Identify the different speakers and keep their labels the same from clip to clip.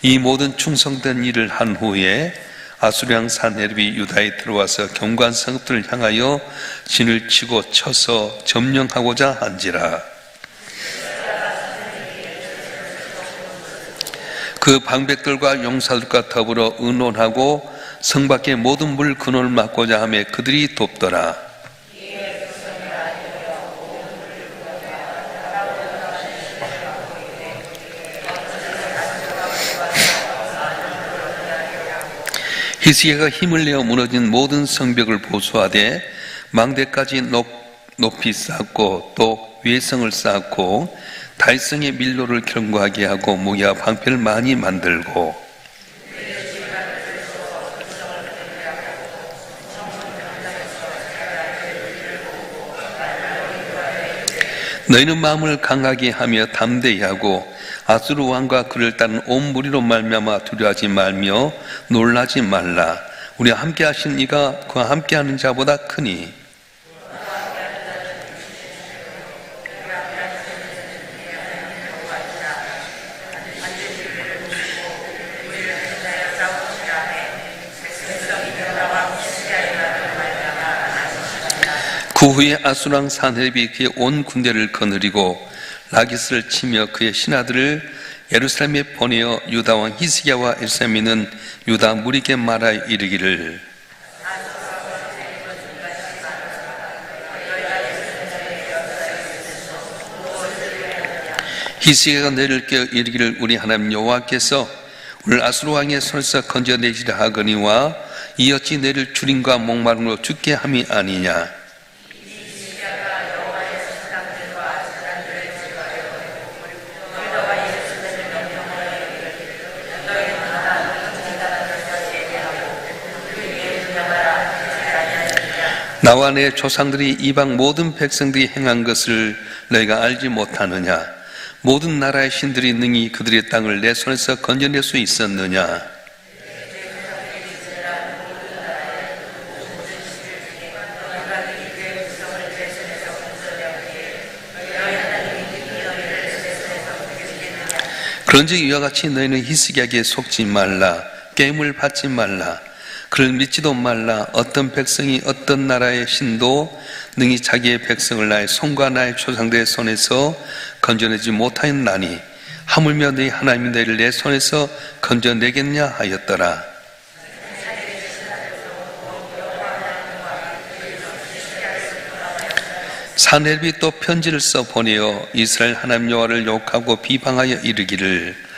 Speaker 1: 이 모든 충성된 일을 한 후에 아수르 왕 산헤립이 유다에 들어와서 경관 성읍들을 향하여 진을 치고 쳐서 점령하고자 한지라. 그 방백들과 용사들과 더불어 의논하고 성 밖의 모든 물 근원을 막고자 하며 그들이 돕더라. 히스기야가 힘을 내어 무너진 모든 성벽을 보수하되 망대까지 높이 쌓고 또 외성을 쌓고 달성의 밀로를 견고하게 하고 무기와 방패를 많이 만들고 너희는 마음을 강하게 하며 담대히 하고 아수르 왕과 그를 따른 온 무리로 말미암아 두려워하지 말며 놀라지 말라. 우리와 함께 하신 이가 그와 함께 하는 자보다 크니. 그 후에 아수르 왕 산헤립이 그의 온 군대를 거느리고 라기스를 치며 그의 신하들을 예루살렘에 보내어 유다 왕 히스기야와 예루살렘에 있는 유다 무리에게 말하여 이르기를 히스기야가 너희를 깨어 이르기를 우리 하나님 여호와께서 오늘 아수르 왕의 손에서 건져내시려 하거니와 이 어찌 너희를 주림과 목마름으로 죽게 함이 아니냐. 나와 내 조상들이 이방 모든 백성들이 행한 것을 너희가 알지 못하느냐. 모든 나라의 신들이 능히 그들의 땅을 내 손에서 건져낼 수 있었느냐. 그런즉 이와 같이 너희는 히스기야에게 속지 말라. 게임을 받지 말라. 그를 믿지도 말라. 어떤 백성이 어떤 나라의 신도 능히 자기의 백성을 나의 손과 나의 조상들의 손에서 건져내지 못하였나니 하물며 너희 하나님이 너희를 내 손에서 건져내겠냐 하였더라. 산헤립이 또 편지를 써 보내어 이스라엘 하나님 여호와를 욕하고 비방하여 이르기를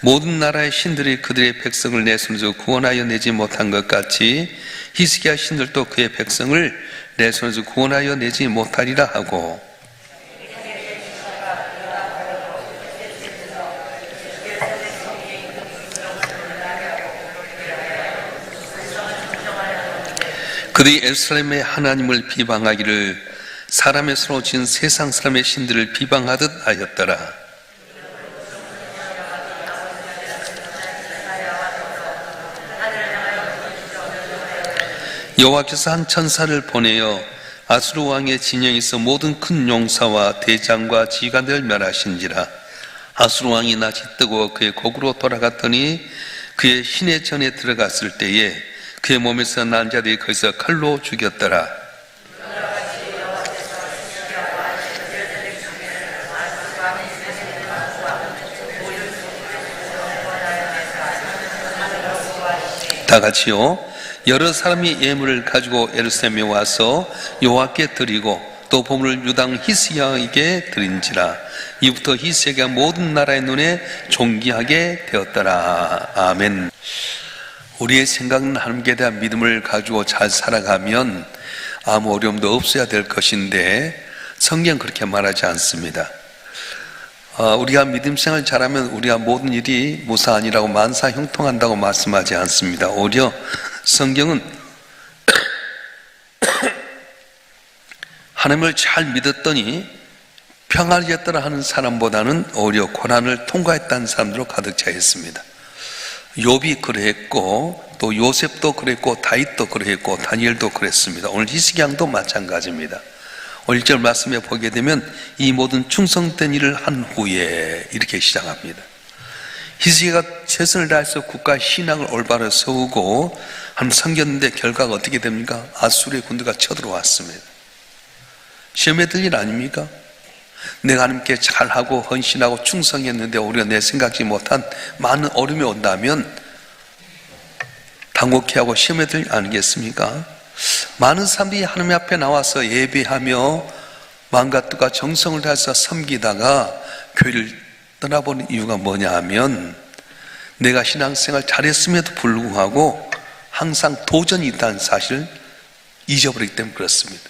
Speaker 1: 모든 나라의 신들이 그들의 백성을 내 손에서 구원하여 내지 못한 것 같이 히스기야 신들도 그의 백성을 내 손에서 구원하여 내지 못하리라 하고 그들이 예루살렘의 하나님을 비방하기를 사람의 손으로 지은 세상 사람의 신들을 비방하듯 하였더라. 여호와께서 한 천사를 보내어 아수르 왕의 진영에서 모든 큰 용사와 대장과 지휘관들을 멸하신지라. 아수르 왕이 낯이 뜨고 그의 곡으로 돌아갔더니 그의 신의 전에 들어갔을 때에 그의 몸에서 난 자들이 거기서 칼로 죽였더라. 다 같이요. 여러 사람이 예물을 가지고 예루살렘에 와서 여호와께 드리고 또 보물을 유당 히스기야에게 드린지라. 이부터 히스기야가 모든 나라의 눈에 존귀하게 되었더라. 아멘. 우리의 생각은 하나님께 대한 믿음을 가지고 잘 살아가면 아무 어려움도 없어야 될 것인데 성경 그렇게 말하지 않습니다. 우리가 믿음 생활 잘하면 우리가 모든 일이 무사 아니라고 만사 형통한다고 말씀하지 않습니다. 오히려 성경은 하나님을 잘 믿었더니 평안해졌더라 하는 사람보다는 오히려 고난을 통과했다는 사람들로 가득 차 있습니다. 욥이 그랬고 또 요셉도 그랬고 다윗도 그랬고 다니엘도 그랬습니다. 오늘 히스기야도 마찬가지입니다. 오늘 1절 말씀에 보게 되면 이 모든 충성된 일을 한 후에 이렇게 시작합니다. 히스기야가 최선을 다해서 국가의 신앙을 올바로 세우고 한 섬겼는데 결과가 어떻게 됩니까? 아수르의 군대가 쳐들어왔습니다. 시험에 들 일 아닙니까? 내가 하나님께 잘하고 헌신하고 충성했는데 우리가 내 생각지 못한 많은 어려움이 온다면 당혹해하고 시험에 들 일 아니겠습니까? 많은 사람들이 하나님 앞에 나와서 예배하며 마음과 뜻과 정성을 다해서 섬기다가 교회를 떠나보는 이유가 뭐냐 하면 내가 신앙생활 잘했음에도 불구하고 항상 도전이 있다는 사실을 잊어버리기 때문에 그렇습니다.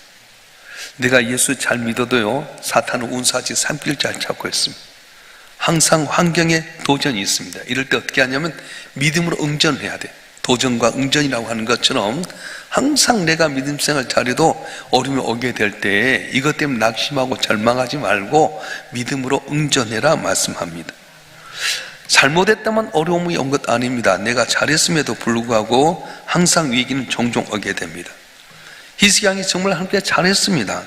Speaker 1: 내가 예수 잘 믿어도요, 사탄은 운사지 산길 잘 찾고 있습니다. 항상 환경에 도전이 있습니다. 이럴 때 어떻게 하냐면 믿음으로 응전해야 돼. 도전과 응전이라고 하는 것처럼 항상 내가 믿음 생활 잘해도 어려움이 오게 될 때 이것 때문에 낙심하고 절망하지 말고 믿음으로 응전해라 말씀합니다. 잘못했다면 어려움이 온 것 아닙니다. 내가 잘했음에도 불구하고 항상 위기는 종종 오게 됩니다. 히스기야 왕이 정말 함께 잘했습니다.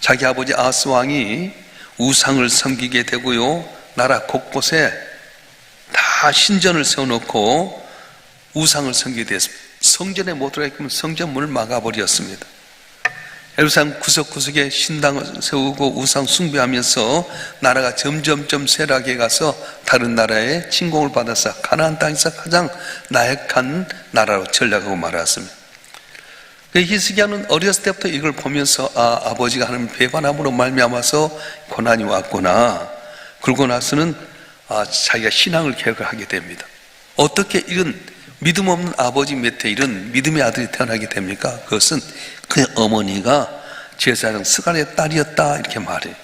Speaker 1: 자기 아버지 아하스 왕이 우상을 섬기게 되고요, 나라 곳곳에 다 신전을 세워놓고 우상을 섬기게 됐습니다. 성전에 못 들어가면 성전 문을 막아버렸습니다. 예루살렘 구석구석에 신당을 세우고 우상 숭배하면서 나라가 점점점 쇠락해 가서 다른 나라에 침공을 받아서 가나안 땅에서 가장 나약한 나라로 전락하고 말았습니다. 히스기야는 어렸을 때부터 이걸 보면서 아버지가 하나님 배반함으로 말미암아서 고난이 왔구나. 그러고 나서는 자기가 신앙을 개혁하게 됩니다. 어떻게 이런 믿음 없는 아버지 밑에 이런 믿음의 아들이 태어나게 됩니까? 그것은 그의 어머니가 제사장 스갈의 딸이었다 이렇게 말해요.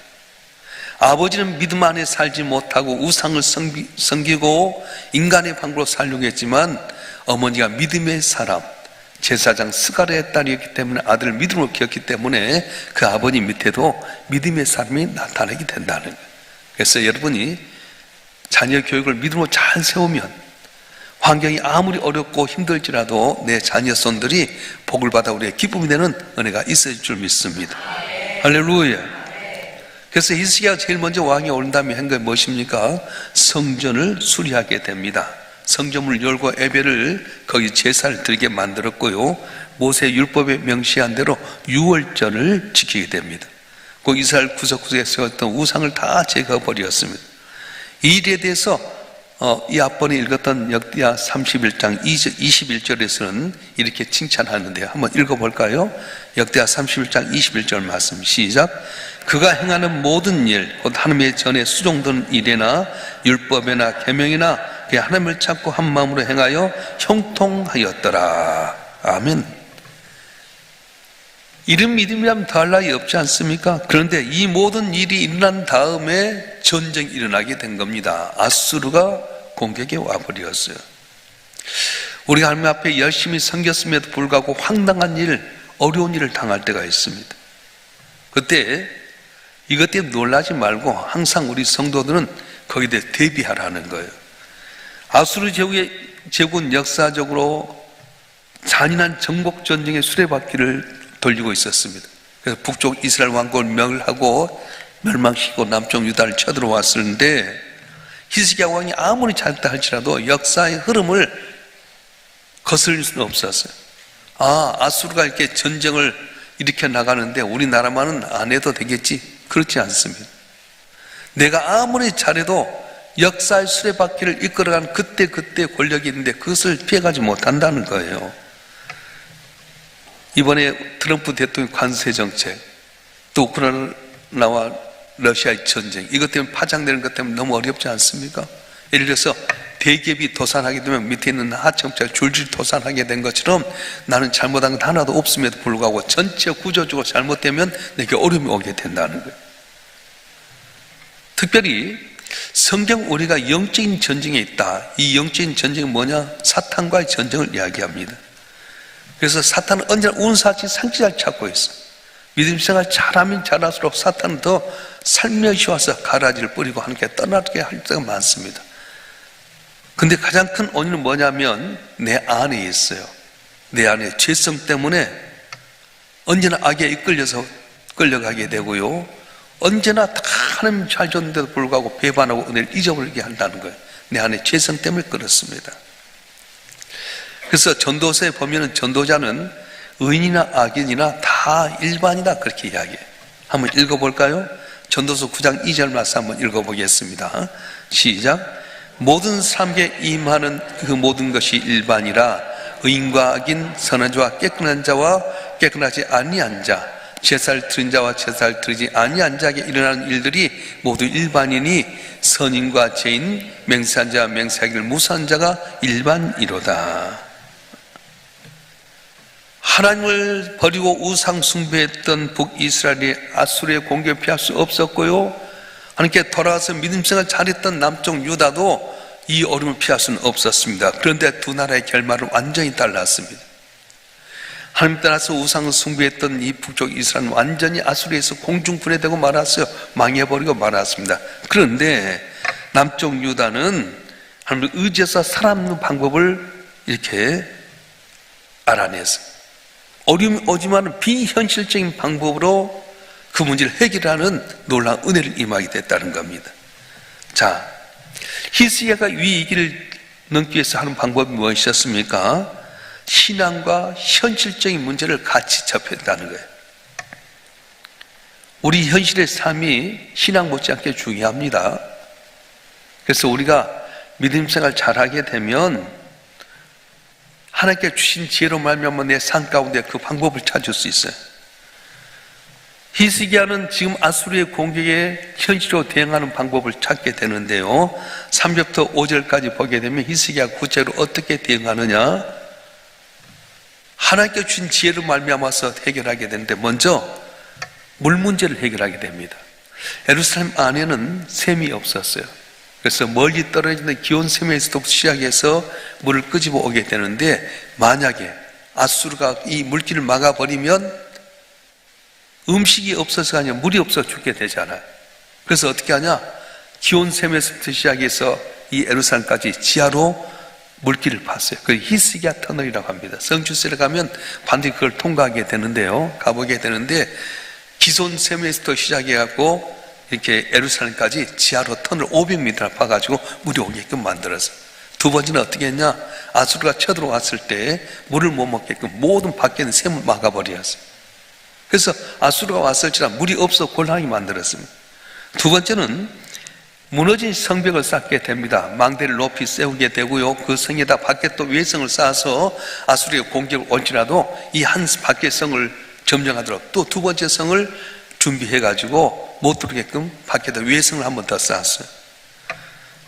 Speaker 1: 아버지는 믿음 안에 살지 못하고 우상을 섬기고 인간의 방법으로 살려고 했지만 어머니가 믿음의 사람, 제사장 스갈의 딸이었기 때문에 아들을 믿음으로 키웠기 때문에 그 아버지 밑에도 믿음의 사람이 나타나게 된다는 거예요. 그래서 여러분이 자녀 교육을 믿음으로 잘 세우면 환경이 아무리 어렵고 힘들지라도 내 자녀손들이 복을 받아 우리의 기쁨이 되는 은혜가 있을 줄 믿습니다. 할렐루야. 그래서 히스기야가 제일 먼저 왕이 오른 다음에 한 게 무엇입니까? 성전을 수리하게 됩니다. 성전문을 열고 예배를 거기 제사를 드리게 만들었고요, 모세 율법에 명시한 대로 유월절을 지키게 됩니다. 그 이스라엘 구석구석에 세웠던 우상을 다 제거해버렸습니다. 이 일에 대해서 이 앞번에 읽었던 역대하 31장 21절에서는 이렇게 칭찬하는데요. 한번 읽어볼까요? 역대하 31장 21절 말씀 시작. 그가 행하는 모든 일, 곧 하나님의 전에 수종되는 일이나 율법이나 계명이나 그 하나님을 찾고 한 마음으로 행하여 형통하였더라. 아멘. 이런 믿음이라면 더할 나위 없지 않습니까? 그런데 이 모든 일이 일어난 다음에 전쟁이 일어나게 된 겁니다. 아수르가 공격에 와버렸어요. 우리가 하나님 앞에 열심히 섬겼음에도 불구하고 황당한 일, 어려운 일을 당할 때가 있습니다. 그때 이것 때문에 놀라지 말고 항상 우리 성도들은 거기에 대해 대비하라는 거예요. 아수르 제국은 역사적으로 잔인한 정복 전쟁의 수레바퀴를 돌리고 있었습니다. 그래서 북쪽 이스라엘 왕국을 멸하고 멸망시키고 남쪽 유다를 쳐들어왔었는데 히스기야 왕이 아무리 잘했다 할지라도 역사의 흐름을 거슬릴 수는 없었어요. 아수르가 이렇게 전쟁을 일으켜 나가는데 우리나라만은 안 해도 되겠지? 그렇지 않습니다. 내가 아무리 잘해도 역사의 수레바퀴를 이끌어가는 그때 권력이 있는데 그것을 피해가지 못한다는 거예요. 이번에 트럼프 대통령 관세 정책, 또 우크라이나와 러시아의 전쟁, 이것 때문에 파장되는 것 때문에 너무 어렵지 않습니까? 예를 들어서 대기업이 도산하게 되면 밑에 있는 하청업체가 줄줄 도산하게 된 것처럼 나는 잘못한 것 하나도 없음에도 불구하고 전체 구조적으로 잘못되면 내게 어려움이 오게 된다는 거예요. 특별히 성경 우리가 영적인 전쟁에 있다. 이 영적인 전쟁은 뭐냐? 사탄과의 전쟁을 이야기합니다. 그래서 사탄은 언제나 운사치 상치잘 찾고 있어. 믿음 생활 잘하면 잘할수록 사탄은 더 살며시 와서 가라지를 뿌리고 함께 떠나게 할 때가 많습니다. 근데 가장 큰 원인은 뭐냐면 내 안에 있어요. 내 안에 죄성 때문에 언제나 악에 이끌려서 끌려가게 되고요, 언제나 다 하나님 잘 줬는데도 불구하고 배반하고 은혜를 잊어버리게 한다는 거예요. 내 안에 죄성 때문에 그렇습니다. 그래서 전도서에 보면은 전도자는 의인이나 악인이나 다 일반이다 그렇게 이야기해요. 한번 읽어볼까요? 전도서 9장 2절 말씀 한번 읽어보겠습니다. 시작. 모든 사람에게 임하는 그 모든 것이 일반이라 의인과 악인, 선한 자와 깨끗한 자와 깨끗하지 아니한 자, 제사를 드린 자와 제사를 드리지 아니한 자에게 일어나는 일들이 모두 일반이니 선인과 죄인, 맹세한 자와 맹세하기를 무사한 자가 일반이로다. 하나님을 버리고 우상 숭배했던 북이스라엘이 아수르의 공격에 피할 수 없었고요, 하나님께 돌아와서 믿음생활 잘했던 남쪽 유다도 이 어려움을 피할 수는 없었습니다. 그런데 두 나라의 결말은 완전히 달랐습니다. 하나님 따라서 우상을 숭배했던 이 북쪽 이스라엘은 완전히 아수르에서 공중분해되고 말았어요. 망해버리고 말았습니다. 그런데 남쪽 유다는 하나님을 의지해서 살아남는 방법을 이렇게 알아냈어요. 어려움이 오지만 비현실적인 방법으로 그 문제를 해결하는 놀라운 은혜를 임하게 됐다는 겁니다. 자, 히스기야가 위기를 넘기 위해서 하는 방법이 무엇이었습니까? 신앙과 현실적인 문제를 같이 접했다는 거예요. 우리 현실의 삶이 신앙 못지않게 중요합니다. 그래서 우리가 믿음 생활 잘하게 되면 하나님께 주신 지혜로 말미암아 내 삶 가운데 그 방법을 찾을 수 있어요. 히스기야는 지금 아수르의 공격에 현실로 대응하는 방법을 찾게 되는데요, 3절부터 5절까지 보게 되면 히스기야가 구체로 어떻게 대응하느냐, 하나님께 주신 지혜로 말미암아서 해결하게 되는데 먼저 물 문제를 해결하게 됩니다. 예루살렘 안에는 샘이 없었어요. 그래서 멀리 떨어지는 기온 샘에서부터 시작해서 물을 끄집어 오게 되는데, 만약에 아수르가 이 물길을 막아버리면 음식이 없어서가 아니라 물이 없어 죽게 되잖아요. 그래서 어떻게 하냐, 기온 샘에서부터 시작해서 이 예루살렘까지 지하로 물길을 팠어요. 그 히스기야 터널이라고 합니다. 성주세를 가면 반드시 그걸 통과하게 되는데요, 가보게 되는데, 기존 샘에서부터 시작해갖고 이렇게 예루살렘까지 지하로 터널 500m를 파가지고 물이 오게끔 만들었어요. 두 번째는 어떻게 했냐, 아수르가 쳐들어왔을 때 물을 못 먹게끔 모든 밖에 있는 샘을 막아버렸어요. 그래서 아수르가 왔을지라 물이 없어 곤란하게 만들었습니다. 두 번째는 무너진 성벽을 쌓게 됩니다. 망대를 높이 세우게 되고요, 그 성에다 밖에 또 외성을 쌓아서 아수르의 공격을 올지라도 이 한 밖의 성을 점령하도록 또 두 번째 성을 준비해가지고 못 들어오게끔 밖에다 외성을 한 번 더 쌓았어요.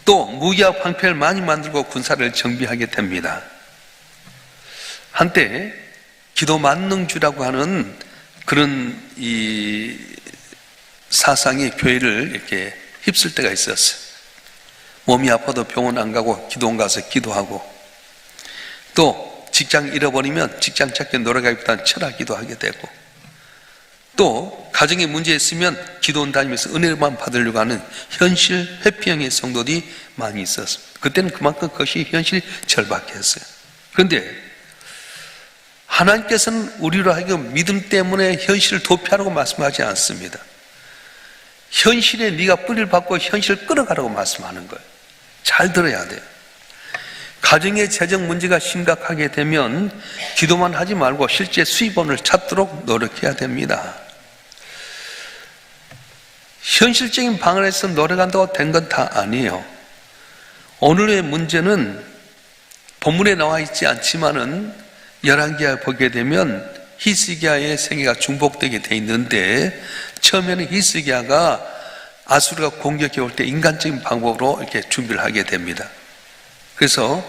Speaker 1: 또 무기와 방패를 많이 만들고 군사를 정비하게 됩니다. 한때 기도 만능주라고 하는 그런 이 사상이 교회를 이렇게 휩쓸 때가 있었어요. 몸이 아파도 병원 안 가고 기도원 가서 기도하고, 또 직장 잃어버리면 직장 찾기 노력하기보다는 철학 기도하게 되고, 또 가정에 문제 있으면 기도원 다니면서 은혜만 받으려고 하는 현실 회피형의 성도들이 많이 있었습니다. 그때는 그만큼 그것이 현실 절박했어요. 그런데 하나님께서는 우리로 하여금 믿음 때문에 현실을 도피하라고 말씀하지 않습니다. 현실에 네가 뿌리를 받고 현실을 끌어가라고 말씀하는 거예요. 잘 들어야 돼요. 가정의 재정 문제가 심각하게 되면 기도만 하지 말고 실제 수입원을 찾도록 노력해야 됩니다. 현실적인 방안에서 노력한다고 된 건 다 아니에요. 오늘의 문제는 본문에 나와 있지 않지만은 열왕기하 보게 되면 히스기야의 생애가 중복되게 돼 있는데, 처음에는 히스기야가 아수르가 공격해 올 때 인간적인 방법으로 이렇게 준비를 하게 됩니다. 그래서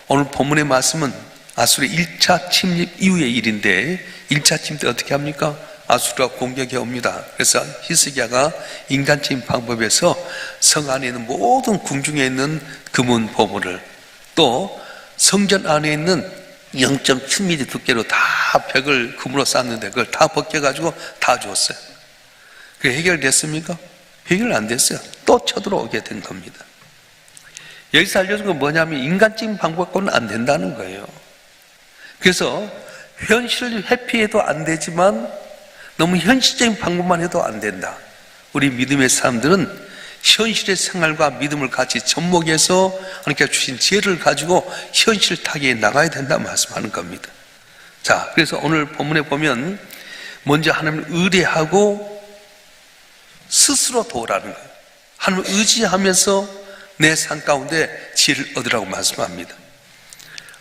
Speaker 1: 오늘 본문의 말씀은 아수르의 1차 침입 이후의 일인데, 1차 침입 때 어떻게 합니까? 아수르가 공격해 옵니다. 그래서 히스기야가 인간적인 방법에서 성 안에 있는 모든 궁중에 있는 금은 보물을, 또 성전 안에 있는 0.7mm 두께로 다 벽을 금으로 쌓았는데 그걸 다 벗겨가지고 다 줬어요. 그게 해결됐습니까? 해결 안 됐어요. 또 쳐들어오게 된 겁니다. 여기서 알려준 건 뭐냐면 인간적인 방법과는 안 된다는 거예요. 그래서 현실을 회피해도 안 되지만 너무 현실적인 방법만 해도 안 된다. 우리 믿음의 사람들은 현실의 생활과 믿음을 같이 접목해서 하나님께서 주신 지혜를 가지고 현실 타기에 나가야 된다 말씀하는 겁니다. 자, 그래서 오늘 본문에 보면 먼저 하나님을 의뢰하고 스스로 도우라는 거예요. 하나님을 의지하면서 내 삶 가운데 지혜를 얻으라고 말씀합니다.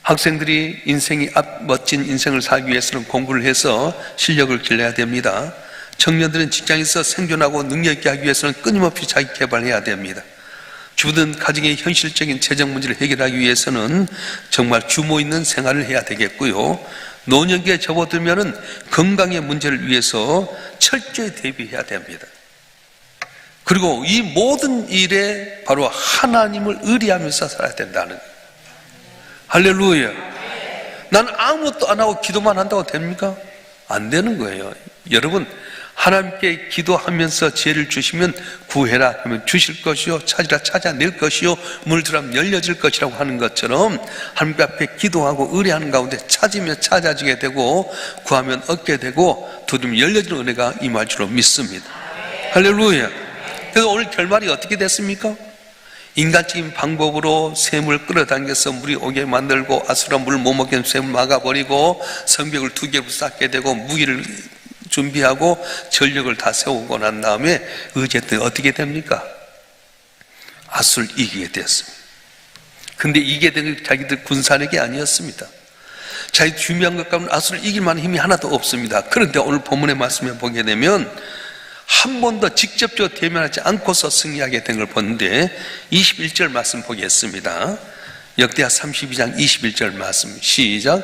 Speaker 1: 학생들이 멋진 인생을 살기 위해서는 공부를 해서 실력을 길러야 됩니다. 청년들은 직장에서 생존하고 능력 있게 하기 위해서는 끊임없이 자기 개발해야 됩니다. 주부든 가정의 현실적인 재정 문제를 해결하기 위해서는 정말 규모 있는 생활을 해야 되겠고요. 노년기에 접어들면은 건강의 문제를 위해서 철저히 대비해야 됩니다. 그리고 이 모든 일에 바로 하나님을 의뢰하면서 살아야 된다는 거예요. 할렐루야. 나는 아무것도 안 하고 기도만 한다고 됩니까? 안 되는 거예요. 여러분, 하나님께 기도하면서 지혜를 주시면 구해라 하면 주실 것이요, 찾으라 찾아낼 것이요, 문을 두드리면 열려질 것이라고 하는 것처럼 하나님 앞에 기도하고 의뢰하는 가운데 찾으면 찾아지게 되고 구하면 얻게 되고 두드리면 열려지는 은혜가 임할 줄로 믿습니다. 할렐루야. 그래서 오늘 결말이 어떻게 됐습니까? 인간적인 방법으로 샘을 끌어당겨서 물이 오게 만들고 아수라 물을 못 먹게 샘을 막아버리고 성벽을 2개로 쌓게 되고 무기를 준비하고 전력을 다 세우고 난 다음에 의지했더니 어떻게 됩니까? 아수를 이기게 되었습니다. 근데 이기게 된 게 자기들 군사력이 아니었습니다. 자기 준비한 것 가운데 아수를 이길 만한 힘이 하나도 없습니다. 그런데 오늘 본문의 말씀에 보게 되면 한 번도 직접적으로 대면하지 않고서 승리하게 된 걸 보는데 21절 말씀 보겠습니다. 역대하 32장 21절 말씀 시작.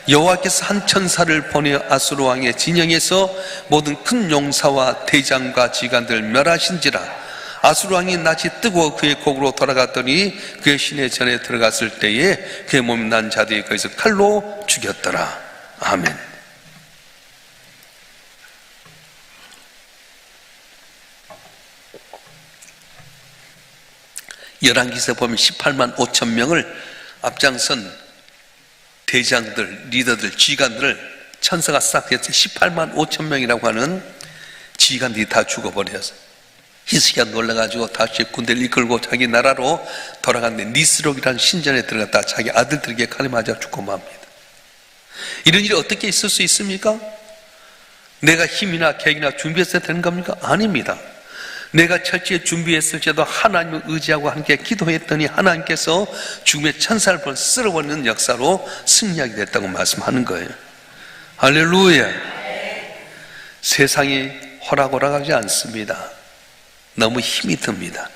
Speaker 1: 여호와께서 한 천사를 보내어 아수르 왕의 진영에서 모든 큰 용사와 대장과 지관들 멸하신지라. 아수르 왕이 낯이 뜨고 그의 곡으로 돌아갔더니 그의 시내 전에 들어갔을 때에 그의 몸이 난 자들이 거기서 칼로 죽였더라. 아멘. 열왕기서 보면 18만 5천 명을 앞장선 대장들, 리더들, 지휘관들을 천사가 싹 해서 18만 5천 명이라고 하는 지휘관들이 다 죽어버려서 히스기야 놀라가지고 다시 군대를 이끌고 자기 나라로 돌아갔는데 니스록이라는 신전에 들어갔다 자기 아들들에게 칼에 맞아 죽고 맙니다. 이런 일이 어떻게 있을 수 있습니까? 내가 힘이나 계획이나 준비했어야 되는 겁니까? 아닙니다. 내가 철저히 준비했을지라도 하나님을 의지하고 함께 기도했더니 하나님께서 죽음의 천사를 쓸어버리는 역사로 승리하게 됐다고 말씀하는 거예요. 할렐루야. 세상이 호락호락하지 않습니다. 너무 힘이 듭니다.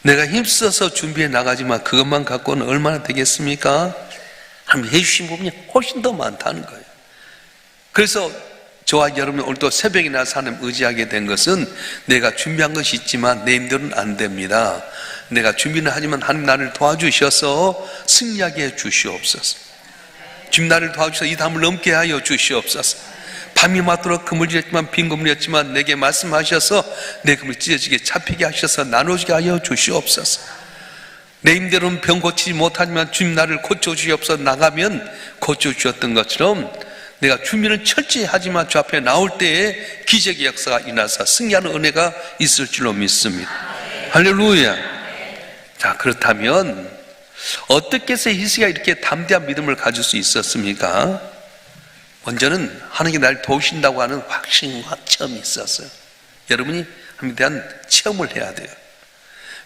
Speaker 1: 내가 힘써서 준비해 나가지만 그것만 갖고는 얼마나 되겠습니까? 하나님 해주신 부분이 훨씬 더 많다는 거예요. 그래서 저와 여러분이 오늘도 새벽에 나서 하나님 의지하게 된 것은 내가 준비한 것이 있지만 내 힘대로는 안 됩니다. 내가 준비는 하지만 하나님 나를 도와주셔서 승리하게 해 주시옵소서. 주님 나를 도와주셔서 이 담을 넘게 하여 주시옵소서. 밤이 맞도록 그물이었지만 빈 그물이었지만 내게 말씀하셔서 내 그물이 찢어지게 잡히게 하셔서 나눠지게 하여 주시옵소서. 내 힘대로는 병 고치지 못하지만 주님 나를 고쳐주시옵소서. 나가면 고쳐주셨던 것처럼 내가 준비는 철저히 하지만 주 앞에 나올 때에 기적의 역사가 일어나서 승리하는 은혜가 있을 줄로 믿습니다. 할렐루야. 자, 그렇다면 어떻게 해서 히스기야가 이렇게 담대한 믿음을 가질 수 있었습니까? 먼저는 하나님이 나를 도우신다고 하는 확신과 체험이 있었어요. 여러분이 하나님에 대한 체험을 해야 돼요.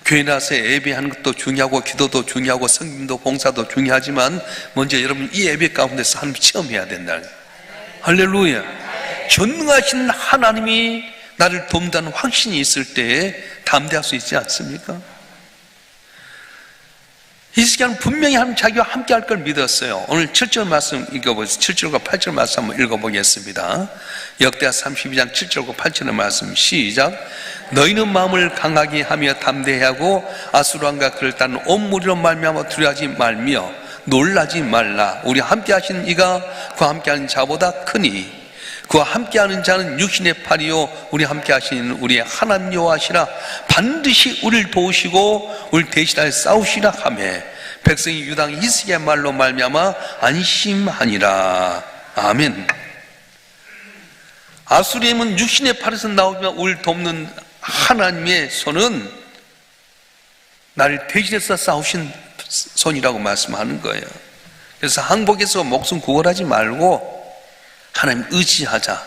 Speaker 1: 교회 나와서 예배하는 것도 중요하고 기도도 중요하고 성김도 봉사도 중요하지만 먼저 여러분 이 예배 가운데서 하나님 체험해야 된다는 거예요. 할렐루야. 전능하신 하나님이 나를 돕는다는 확신이 있을 때에 담대할 수 있지 않습니까? 히스기야는 분명히 하나님 자기와 함께 할 걸 믿었어요. 오늘 7절 말씀 읽어보겠습니다. 7절과 8절 말씀 한번 읽어보겠습니다. 역대하 32장 7절과 8절의 말씀 시작. 너희는 마음을 강하게 하며 담대하고 아수르 왕과 그를 따르는 온 무리로 말미암아 두려워하지 말며 놀라지 말라. 우리 함께 하신 이가 그와 함께하는 자보다 크니 그와 함께하는 자는 육신의 팔이요 우리 함께 하시는 우리의 하나님 여호와시라. 반드시 우리를 도우시고 우리 대신하여 싸우시라 하며 백성이 유당 히스기야 말로 말미암아 안심하니라. 아멘. 아수리엠은 육신의 팔에서 나오지만 우리를 돕는 하나님의 손은 나를 대신해서 싸우신 손이라고 말씀하는 거예요. 그래서 항복해서 목숨 구걸하지 말고 하나님 의지하자.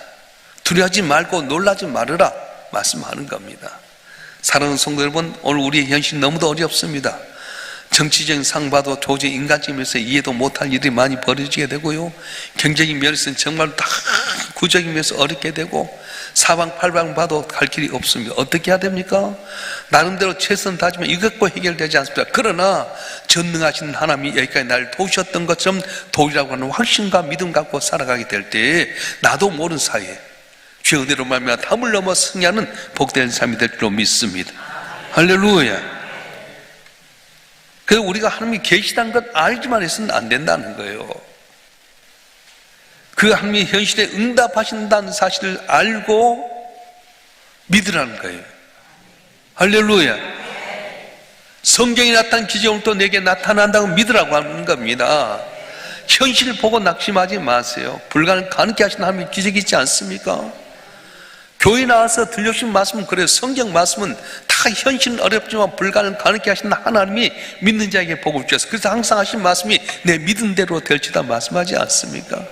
Speaker 1: 두려워하지 말고 놀라지 말으라 말씀하는 겁니다. 사랑하는 성도 여러분, 오늘 우리의 현실 너무도 어렵습니다. 정치적인 상봐도 도저히 인간적이면서 이해도 못할 일이 많이 벌어지게 되고요. 경제적인 면에서는 정말 다 구적인 면에서 어렵게 되고, 사방팔방 봐도 갈 길이 없습니다. 어떻게 해야 됩니까? 나름대로 최선 다하지만 이것도 해결되지 않습니다. 그러나 전능하신 하나님이 여기까지 나를 도우셨던 것처럼 도우리라고 하는 확신과 믿음 갖고 살아가게 될 때 나도 모르는 사이에 주의 은혜로 말미암아 담을 넘어 승리하는 복된 삶이 될 줄로 믿습니다. 할렐루야. 그래서 우리가 하나님이 계시다는 것 알기만 해서는 안 된다는 거예요. 그 하나님이 현실에 응답하신다는 사실을 알고 믿으라는 거예요. 할렐루야. 성경에 나타난 기적은 또 내게 나타난다고 믿으라고 하는 겁니다. 현실을 보고 낙심하지 마세요. 불가능 가능케 하신 하나님의 기적이 있지 않습니까? 교회 나와서 들려주신 말씀은 그래요. 성경 말씀은 다 현실은 어렵지만 불가능 가능케 하신 하나님이 믿는 자에게 복을 주셨어요. 그래서 항상 하신 말씀이 내 믿은 대로 될지다 말씀하지 않습니까?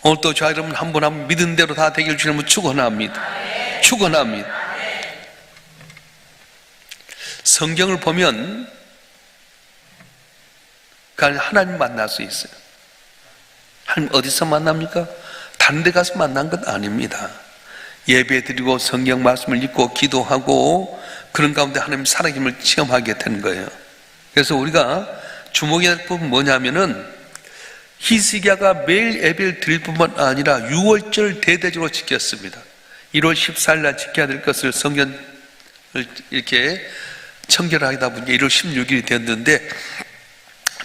Speaker 1: 오늘 또 저와 여러분 한 분 한 분 믿은 대로 다 되길 주님은 축원합니다. 축원합니다. 성경을 보면 하나님 만날 수 있어요. 하나님 어디서 만납니까? 다른 데 가서 만난 것 아닙니다. 예배 드리고 성경 말씀을 읽고 기도하고 그런 가운데 하나님 살아계심을 체험하게 되는 거예요. 그래서 우리가 주목해야 될 부분은 뭐냐면은 히스기야가 매일 예배를 드릴 뿐만 아니라 유월절 대대적으로 지켰습니다. 1월 14일 날 지켜야 될 것을 성경을 이렇게 청결하다 보니까 1월 16일이 되었는데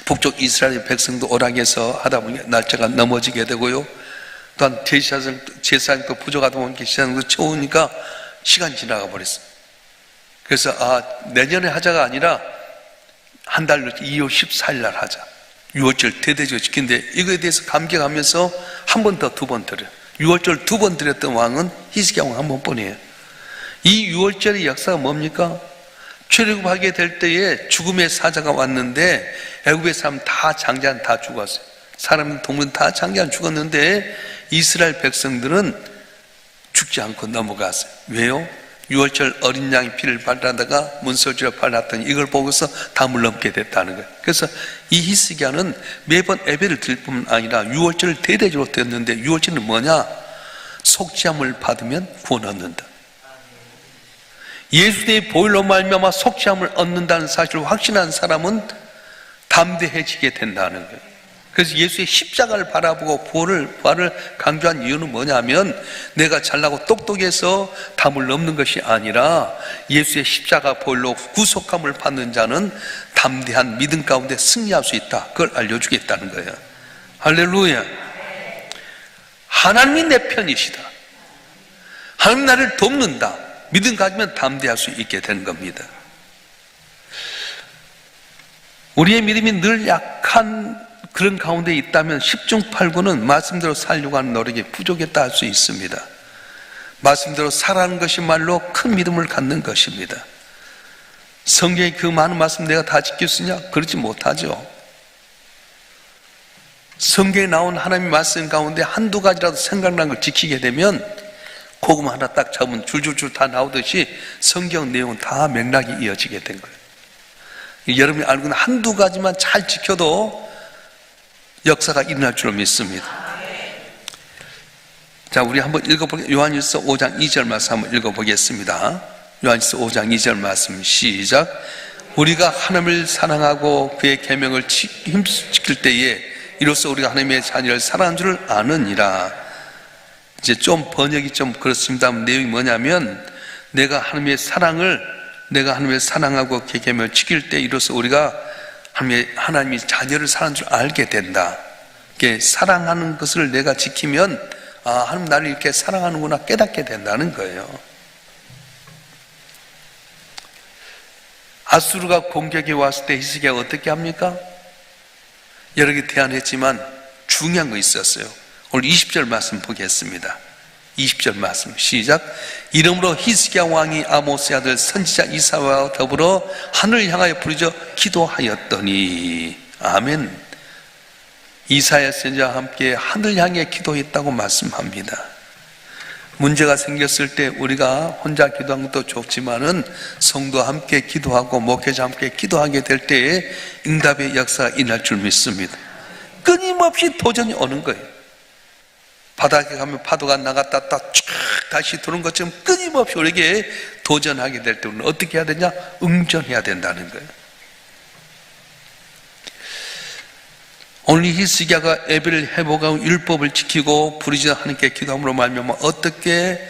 Speaker 1: 북쪽 이스라엘 백성도 오락해서 하다 보니까 날짜가 넘어지게 되고요. 또한 제사장도 부족하다 보니까 제사장도 채우니까 시간이 지나가 버렸어요. 그래서 내년에 하자가 아니라 한 달 늦게 2월 14일 날 하자. 6월절 대대적으로 지킨데 이거에 대해서 감격하면서 한 번 더 두 번 드려요. 6월절 두 번 드렸던 왕은 히스기야 왕 한 번뿐이에요. 이 6월절의 역사가 뭡니까? 출애굽하게 될 때에 죽음의 사자가 왔는데 애굽의 사람 다 장자는 다 죽었어요. 사람 동물 다 장자는 죽었는데 이스라엘 백성들은 죽지 않고 넘어갔어요. 왜요? 6월절 어린 양의 피를 발라다가 문설주를 발랐더니 이걸 보고서 담을 넘게 됐다는 거예요. 그래서 이 히스기야는 매번 예배를 드릴 뿐만 아니라 6월절을 대대적으로 드렸는데 6월절은 뭐냐? 속죄함을 받으면 구원 얻는다. 예수의 보혈로 말미암아 속죄함을 얻는다는 사실을 확신한 사람은 담대해지게 된다는 거예요. 그래서 예수의 십자가를 바라보고 부활을 강조한 이유는 뭐냐면 내가 잘나고 똑똑해서 담을 넘는 것이 아니라 예수의 십자가 보혈로 구속함을 받는 자는 담대한 믿음 가운데 승리할 수 있다. 그걸 알려주겠다는 거예요. 할렐루야. 하나님이 내 편이시다. 하나님 나를 돕는다. 믿음 가지면 담대할 수 있게 되는 겁니다. 우리의 믿음이 늘 약한 그런 가운데 있다면 10중 8구는 말씀대로 살려고 하는 노력이 부족했다 할 수 있습니다. 말씀대로 살아가는 것이 말로 큰 믿음을 갖는 것입니다. 성경의 그 많은 말씀 내가 다 지킬 수 있냐? 그렇지 못하죠. 성경에 나온 하나님의 말씀 가운데 한두 가지라도 생각난 걸 지키게 되면 고구마 하나 딱 잡으면 줄줄줄 다 나오듯이 성경 내용은 다 맥락이 이어지게 된 거예요. 여러분이 알고 있는 한두 가지만 잘 지켜도 역사가 일어날 줄로 믿습니다. 자, 우리 한번 읽어보겠습니다. 요한일서 5장 2절 말씀 한번 읽어보겠습니다. 요한일서 5장 2절 말씀 시작. 우리가 하나님을 사랑하고 그의 계명을 지킬 때에 이로써 우리가 하나님의 자녀를 사랑하는 줄을 아느니라. 이제 좀 번역이 좀 그렇습니다. 내용이 뭐냐면 내가 하나님의 사랑하고 그의 계명을 지킬 때 이로써 우리가 하나님이 자녀를 사랑하는 줄 알게 된다. 이렇게 사랑하는 것을 내가 지키면 하나님 나를 이렇게 사랑하는구나 깨닫게 된다는 거예요. 아수르가 공격해 왔을 때 히스기야가 어떻게 합니까? 여러 개 대안했지만 중요한 거 있었어요. 오늘 20절 말씀 보겠습니다. 20절 말씀 시작. 이러므로 히스기야 왕이 아모스의 아들 선지자 이사야와 더불어 하늘을 향하여 부르짖어 기도하였더니 아멘. 이사야 선지자와 함께 하늘 향해 기도했다고 말씀합니다. 문제가 생겼을 때 우리가 혼자 기도하는 것도 좋지만은 성도와 함께 기도하고 목회자 함께 기도하게 될 때에 응답의 역사가 일어날 줄 믿습니다. 끊임없이 도전이 오는 거예요. 바닥에 가면 파도가 나갔다 쫙 다시 도는 것처럼 끊임없이 우리에게 도전하게 될 때 우리는 어떻게 해야 되냐? 응전해야 된다는 거예요. 오늘 히스기야가 예배를 회복하고 율법을 지키고 부르짖어 하나님께 기도함으로 말미암아 어떻게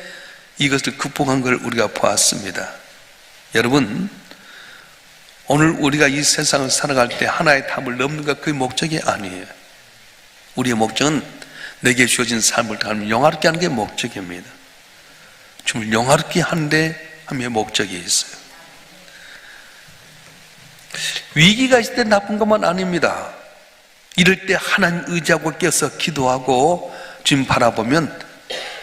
Speaker 1: 이것을 극복한 걸 우리가 보았습니다. 여러분, 오늘 우리가 이 세상을 살아갈 때 하나의 담을 넘는 것 그게 목적이 아니에요. 우리의 목적은 내게 주어진 삶을 다하면 영화롭게 하는 게 목적입니다. 주님을 영화롭게 하는데 함의 목적이 있어요. 위기가 있을 때 나쁜 것만 아닙니다. 이럴 때 하나님 의지하고 깨어서 기도하고 주님 바라보면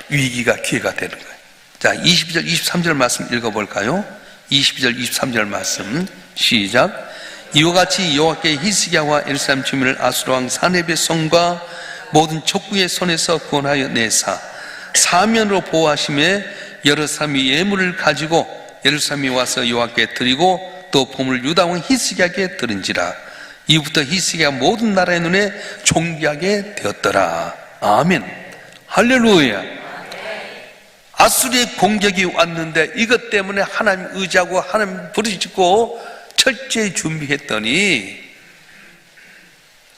Speaker 1: 위기가 기회가 되는 거예요. 자, 22절 23절 말씀 읽어볼까요? 22절 23절 말씀 시작. 이와 같이 여호와께 히스기야와 예루살렘 주민을 아수르 왕 사네벨의 손과 모든 족국의 손에서 구원하여 내사 사면으로 보호하심에 여러 사람이 예물을 가지고 예루살렘에 와서 여호와께 드리고 또 보물을 유다 왕 히스기야에게 드린지라. 이후부터 히스기야 모든 나라의 눈에 존귀하게 되었더라. 아멘. 할렐루야. 아수리의 공격이 왔는데 이것 때문에 하나님 의지하고 하나님 부르짖고 철저히 준비했더니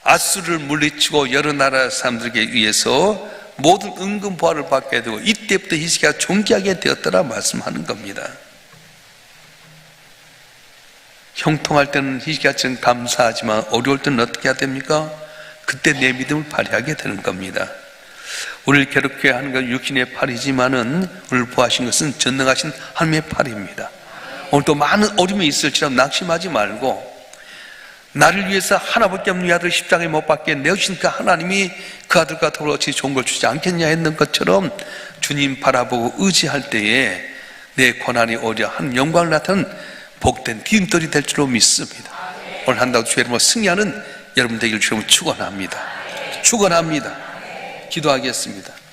Speaker 1: 아수르를 물리치고 여러 나라 사람들에게 의해서 모든 은근 보화를 받게 되고 이때부터 히스기야가 존귀하게 되었더라 말씀하는 겁니다. 형통할 때는 히스기야처럼 감사하지만 어려울 때는 어떻게 해야 됩니까? 그때 내 믿음을 발휘하게 되는 겁니다. 우리를 괴롭게 하는 건 육신의 팔이지만은 오늘 보하신 것은 전능하신 하나님의 팔입니다. 오늘 또 많은 어려움이 있을지라도 낙심하지 말고 나를 위해서 하나밖에 없는 이 아들 십자가에 못 박게 내어주신 그 하나님이 그 아들과 더불어 어찌 좋은 걸 주지 않겠냐 했는 것처럼 주님 바라보고 의지할 때에 내 고난이 오히려 한 영광을 나타내는 복된 디딤돌이 될 줄로 믿습니다. 오늘 한다고 주의 이름으로 승리하는 여러분 되기를 주님으로 축원합니다. 축원합니다. 기도하겠습니다.